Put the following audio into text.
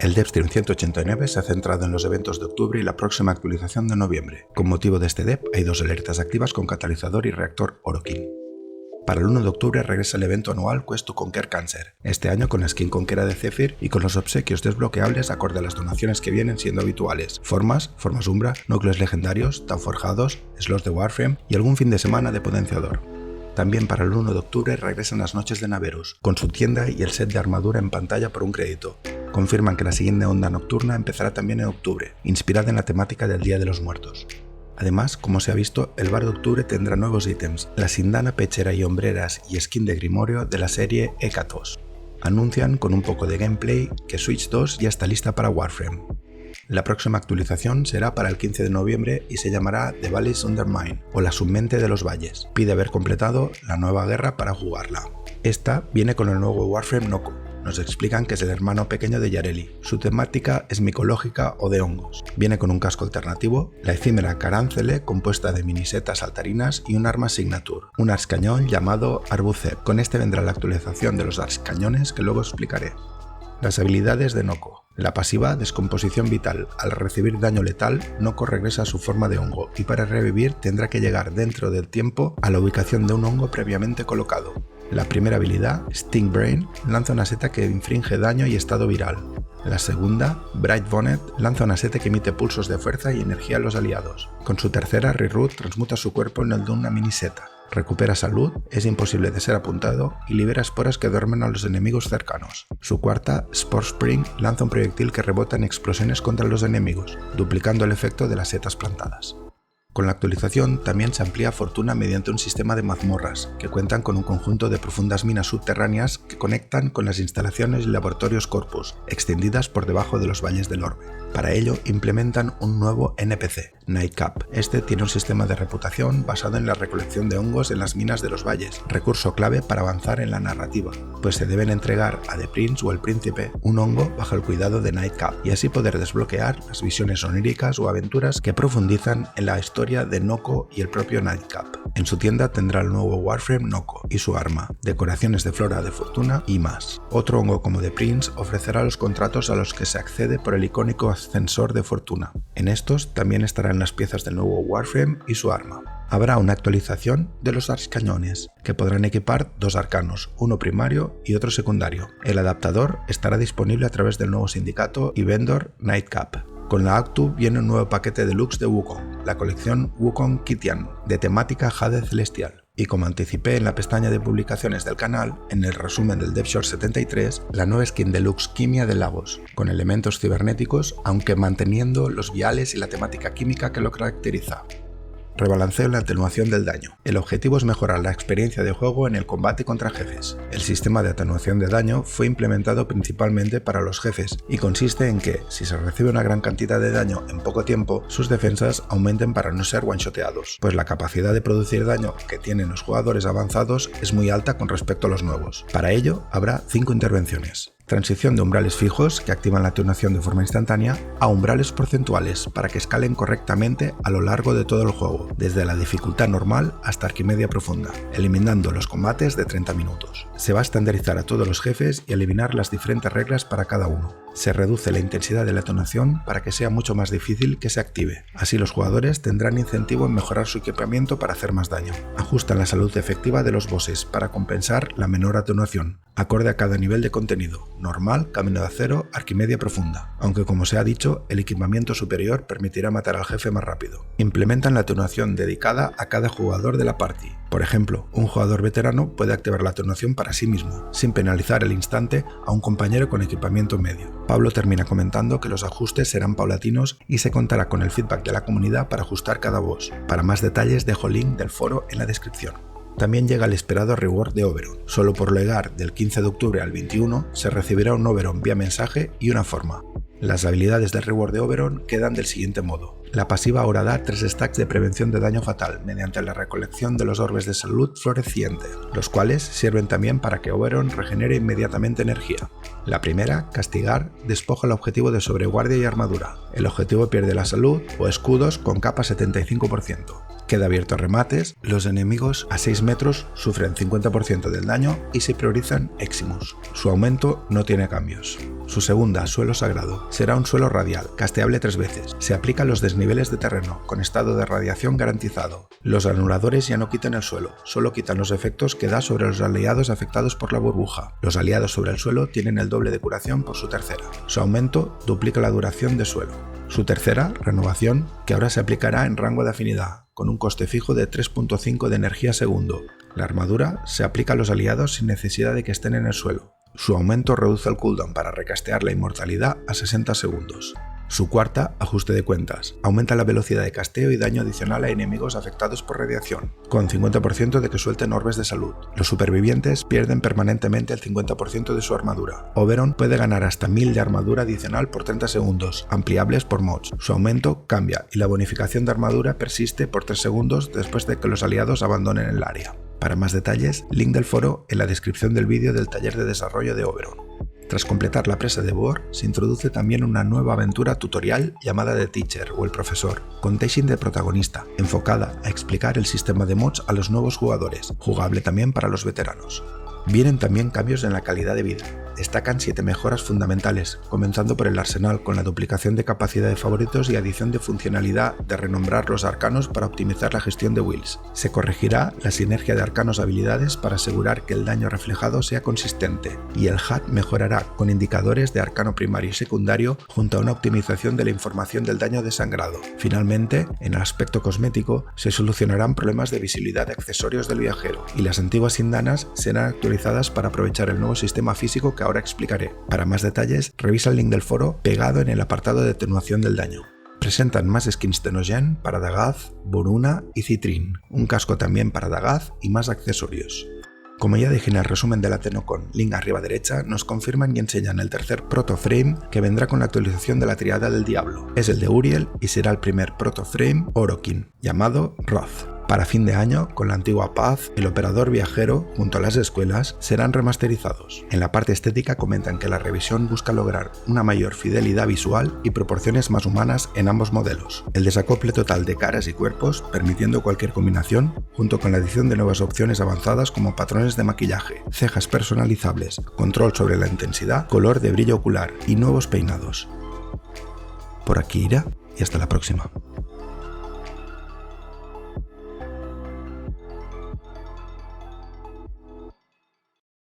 El DevStream 189 se ha centrado en los eventos de octubre y la próxima actualización de noviembre. Con motivo de este dev, hay 2 alertas activas con catalizador y reactor Orokin. Para el 1 de octubre regresa el evento anual Quest to Conquer Cancer, este año con la skin Conquera de Zephyr y con los obsequios desbloqueables acorde a las donaciones que vienen siendo habituales: formas Umbra, núcleos legendarios, tan forjados, slots de Warframe y algún fin de semana de potenciador. También para el 1 de octubre regresan las noches de Naverus, con su tienda y el set de armadura en pantalla por un crédito. Confirman que la siguiente onda nocturna empezará también en octubre, inspirada en la temática del Día de los Muertos. Además, como se ha visto, el bar de octubre tendrá nuevos ítems, la sindana pechera y hombreras y skin de Grimorio de la serie Hekatos. Anuncian con un poco de gameplay que Switch 2 ya está lista para Warframe. La próxima actualización será para el 15 de noviembre y se llamará The Valleys Undermine o la submente de los valles. Pide haber completado la nueva guerra para jugarla. Esta viene con el nuevo Warframe Noko. Nos explican que es el hermano pequeño de Yareli. Su temática es micológica o de hongos. Viene con un casco alternativo, la efímera Caráncele compuesta de minisetas saltarinas y un arma signature, un arcañón llamado Arbuzeb. Con este vendrá la actualización de los arcañones que luego explicaré. Las habilidades de Noko. La pasiva, descomposición vital. Al recibir daño letal, Noko regresa a su forma de hongo y para revivir tendrá que llegar dentro del tiempo a la ubicación de un hongo previamente colocado. La primera habilidad, Sting Brain, lanza una seta que infringe daño y estado viral. La segunda, Bright Bonnet, lanza una seta que emite pulsos de fuerza y energía a los aliados. Con su tercera, Reroot transmuta su cuerpo en el de una mini seta. Recupera salud, es imposible de ser apuntado y libera esporas que duermen a los enemigos cercanos. Su cuarta, Spore Spring, lanza un proyectil que rebota en explosiones contra los enemigos, duplicando el efecto de las setas plantadas. Con la actualización también se amplía Fortuna mediante un sistema de mazmorras, que cuentan con un conjunto de profundas minas subterráneas que conectan con las instalaciones y laboratorios Corpus, extendidas por debajo de los valles del orbe. Para ello implementan un nuevo NPC, Nightcap. Este tiene un sistema de reputación basado en la recolección de hongos en las minas de los valles, recurso clave para avanzar en la narrativa, pues se deben entregar a The Prince o el Príncipe un hongo bajo el cuidado de Nightcap y así poder desbloquear las visiones oníricas o aventuras que profundizan en la historia de Noko y el propio Nightcap. En su tienda tendrá el nuevo Warframe Noko y su arma, decoraciones de flora de fortuna y más. Otro hongo como The Prince ofrecerá los contratos a los que se accede por el icónico ascensor de fortuna. En estos también estarán las piezas del nuevo Warframe y su arma. Habrá una actualización de los arcañones, que podrán equipar 2 arcanos, uno primario y otro secundario. El adaptador estará disponible a través del nuevo sindicato y vendor Nightcap. Con la Actu viene un nuevo paquete deluxe de Wukong, la colección Wukong Kitian, de temática Jade Celestial. Y como anticipé en la pestaña de publicaciones del canal, en el resumen del DevShort 73, la nueva skin deluxe Quimia de Lagos, con elementos cibernéticos, aunque manteniendo los viales y la temática química que lo caracteriza. Rebalanceo en la atenuación del daño. El objetivo es mejorar la experiencia de juego en el combate contra jefes. El sistema de atenuación de daño fue implementado principalmente para los jefes y consiste en que, si se recibe una gran cantidad de daño en poco tiempo, sus defensas aumenten para no ser one-shoteados, pues la capacidad de producir daño que tienen los jugadores avanzados es muy alta con respecto a los nuevos. Para ello, habrá 5 intervenciones. Transición de umbrales fijos, que activan la atenuación de forma instantánea, a umbrales porcentuales, para que escalen correctamente a lo largo de todo el juego, desde la dificultad normal hasta Arquimedia profunda, eliminando los combates de 30 minutos. Se va a estandarizar a todos los jefes y eliminar las diferentes reglas para cada uno. Se reduce la intensidad de la atenuación para que sea mucho más difícil que se active. Así los jugadores tendrán incentivo en mejorar su equipamiento para hacer más daño. Ajustan la salud efectiva de los bosses para compensar la menor atenuación, acorde a cada nivel de contenido: normal, camino de acero, Arquimedia profunda, aunque como se ha dicho, el equipamiento superior permitirá matar al jefe más rápido. Implementan la atenuación dedicada a cada jugador de la party. Por ejemplo, un jugador veterano puede activar la atenuación para sí mismo, sin penalizar al instante a un compañero con equipamiento medio. Pablo termina comentando que los ajustes serán paulatinos y se contará con el feedback de la comunidad para ajustar cada boss. Para más detalles dejo link del foro en la descripción. También llega el esperado reward de Oberon. Solo por llegar del 15 de octubre al 21 se recibirá un Oberon vía mensaje y una forma. Las habilidades del reward de Oberon quedan del siguiente modo. La pasiva ahora da 3 stacks de prevención de daño fatal mediante la recolección de los orbes de salud floreciente, los cuales sirven también para que Oberon regenere inmediatamente energía. La primera, castigar, despoja el objetivo de sobreguardia y armadura. El objetivo pierde la salud o escudos con capa 75%. Queda abierto a remates, los enemigos a 6 metros sufren 50% del daño y se priorizan Eximus. Su aumento no tiene cambios. Su segunda, suelo sagrado, será un suelo radial, casteable 3 veces. Se aplica a los desniveles de terreno, con estado de radiación garantizado. Los anuladores ya no quitan el suelo, solo quitan los efectos que da sobre los aliados afectados por la burbuja. Los aliados sobre el suelo tienen el doble de curación por su tercera. Su aumento duplica la duración de suelo. Su tercera, renovación, que ahora se aplicará en rango de afinidad, con un coste fijo de 3.5 de energía segundo. La armadura se aplica a los aliados sin necesidad de que estén en el suelo. Su aumento reduce el cooldown para recastear la inmortalidad a 60 segundos. Su cuarta, ajuste de cuentas, aumenta la velocidad de casteo y daño adicional a enemigos afectados por radiación, con 50% de que suelten orbes de salud. Los supervivientes pierden permanentemente el 50% de su armadura. Oberon puede ganar hasta 1000 de armadura adicional por 30 segundos, ampliables por mods. Su aumento cambia y la bonificación de armadura persiste por 3 segundos después de que los aliados abandonen el área. Para más detalles, link del foro en la descripción del vídeo del taller de desarrollo de Oberon. Tras completar la presa de Bohr, se introduce también una nueva aventura tutorial llamada The Teacher o el Profesor, con Teishin de protagonista, enfocada a explicar el sistema de mods a los nuevos jugadores, jugable también para los veteranos. Vienen también cambios en la calidad de vida. Destacan 7 mejoras fundamentales, comenzando por el arsenal con la duplicación de capacidad de favoritos y adición de funcionalidad de renombrar los arcanos para optimizar la gestión de wills. Se corregirá la sinergia de arcanos habilidades para asegurar que el daño reflejado sea consistente, y el HUD mejorará con indicadores de arcano primario y secundario junto a una optimización de la información del daño desangrado. Finalmente, en el aspecto cosmético, se solucionarán problemas de visibilidad de accesorios del viajero, y las antiguas indanas serán actualizadas para aprovechar el nuevo sistema físico que ahora explicaré. Para más detalles, revisa el link del foro pegado en el apartado de atenuación del daño. Presentan más skins de Nojen para Dagath, Boruna y Citrin, un casco también para Dagath y más accesorios. Como ya dije en el resumen de la Tenocon, link arriba derecha, nos confirman y enseñan el tercer Proto-Frame que vendrá con la actualización de la Triada del Diablo. Es el de Uriel y será el primer Proto-Frame Orokin, llamado Roth. Para fin de año, con la antigua Paz, el operador viajero, junto a las escuelas, serán remasterizados. En la parte estética comentan que la revisión busca lograr una mayor fidelidad visual y proporciones más humanas en ambos modelos. El desacople total de caras y cuerpos, permitiendo cualquier combinación, junto con la adición de nuevas opciones avanzadas como patrones de maquillaje, cejas personalizables, control sobre la intensidad, color de brillo ocular y nuevos peinados. Por aquí irá y hasta la próxima.